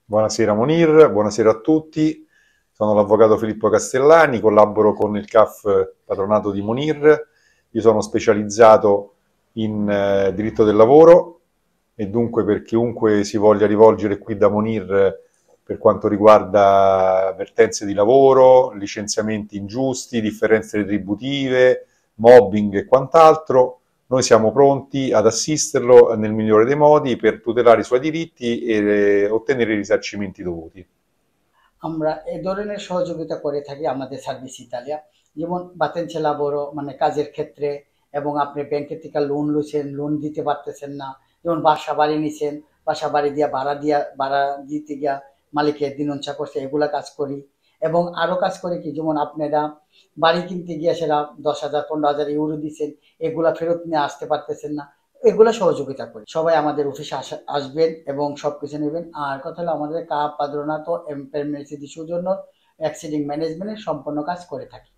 Buonasera Monir, buonasera a tutti. Sono l'avvocato Filippo Castellani, collaboro con il CAF Patronato di Monir. Io sono specializzato in diritto del lavoro e dunque per chiunque si voglia rivolgere qui da Monir per quanto riguarda avvertenze di lavoro, licenziamenti ingiusti, differenze retributive, mobbing e quant'altro, noi siamo pronti ad assisterlo nel migliore dei modi per tutelare i suoi diritti e ottenere i risarcimenti dovuti. আমরা এ ধরনের সহযোগিতা করে থাকি আমাদের service Italia. যেমন বাতেনছে লাবোরো মানে কাজের ক্ষেত্রে, এবং আপনি ব্যাংকের থেকে লোন লইছেন, লোন দিতে পারতেছেন না। যেমন বাসা বাড়ি নিছেন, বাসা বাড়ি দিয়া ভাড়া দিতে গিয়া মালিকের দিনঞ্চা করছে, এগুলা কাজ করি। এবং আরো কাজ করি কি, যেমন আপনারা বাড়ি কিনতে গিয়া সেটা 10,000 15,000 ইউরো দিচ্ছেন, এগুলা ফেরত নিয়ে আসতে পারতেছেন না, এগুলা সহযোগিতা করি। সবাই আমাদের অফিসে আসবেন এবং সবকিছু নেবেন। আর কথা হলো আমাদের কাপ পাদ্রনাতো এমপ্লয়মেন্ট জন্য এক্সিডিং ম্যানেজমেন্টের সম্পূর্ণ কাজ করে থাকি।